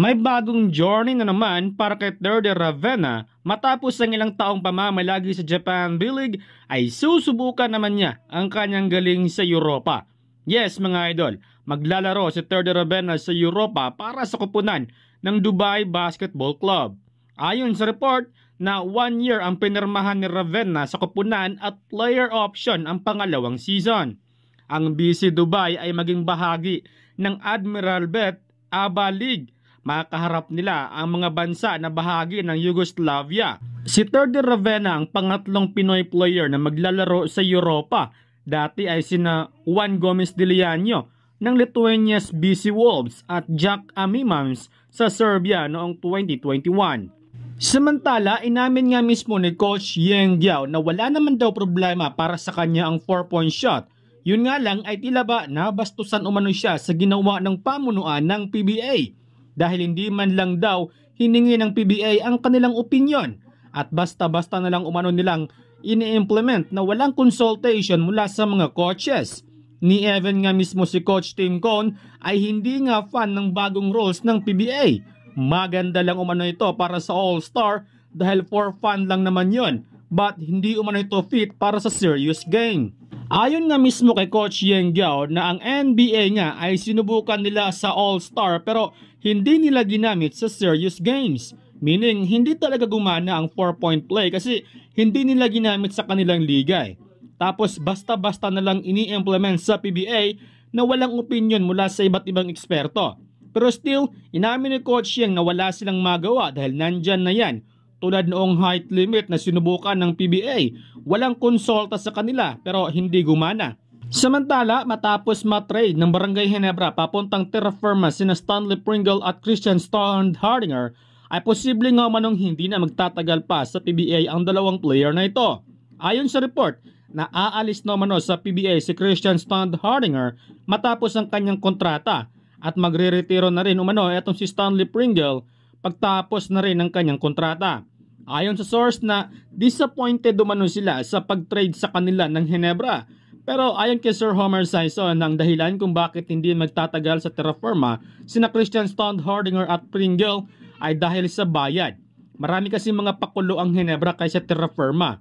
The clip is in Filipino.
May bagong journey na naman para kay Teddy Ravenna matapos ang ilang taong pamamalagi sa Japan B-League ay susubukan naman niya ang kanyang galing sa Europa. Yes mga idol, maglalaro si Teddy Ravenna sa Europa para sa koponan ng Dubai Basketball Club. Ayon sa report na 1 year ang pinirmahan ni Ravenna sa koponan at player option ang pangalawang season. Ang BC Dubai ay maging bahagi ng Admiral Bet ABA League. Makaharap nila ang mga bansa na bahagi ng Yugoslavia. Si Teddy Ravenna ang pangatlong Pinoy player na maglalaro sa Europa. Dati ay sina Juan Gomez Diliano ng Lithuania's BC Wolves at Jack Amimans sa Serbia noong 2021. Samantala, inamin nga mismo ni Coach Yeng Guiao na wala naman daw problema para sa kanya ang 4-point shot. Yun nga lang ay tila ba nabastusan umano siya sa ginawa ng pamunuan ng PBA. Dahil hindi man lang daw hiningi ng PBA ang kanilang opinyon at basta-basta na lang umano nilang ini-implement na walang consultation mula sa mga coaches. Ni Evan nga mismo si Coach Tim Cone ay hindi nga fan ng bagong rules ng PBA. Maganda lang umano ito para sa All-Star dahil for fun lang naman yon, but hindi umano ito fit para sa serious game. Ayon nga mismo kay Coach Yeng Guiao na ang NBA nga ay sinubukan nila sa All-Star pero hindi nila ginamit sa serious games. Meaning, hindi talaga gumana ang 4-point play kasi hindi nila ginamit sa kanilang liga. Tapos basta-basta na lang ini-implement sa PBA na walang opinion mula sa iba't ibang eksperto. Pero still, inamin ni Coach Yeng na wala silang magawa dahil nandyan na yan. Tulad noong height limit na sinubukan ng PBA, walang konsulta sa kanila pero hindi gumana. Samantala, matapos matrade ng Barangay Ginebra papuntang Terra Firma sina Stanley Pringle at Christian Standhardinger, ay posible nga manong hindi na magtatagal pa sa PBA ang dalawang player na ito. Ayon sa report, na aalis na umano sa PBA si Christian Standhardinger matapos ang kanyang kontrata at magre-retiro na rin umano itong si Stanley Pringle pagtapos na rin ang kanyang kontrata. Ayon sa source na disappointed umano sila sa pag-trade sa kanila ng Ginebra. Pero ayon kay Sir Homer Sison, ang dahilan kung bakit hindi magtatagal sa Terra Firma sina Christian Standhardinger at Pringle ay dahil sa bayad. Marami kasi mga pakulo ang Ginebra kaysa Terra Firma.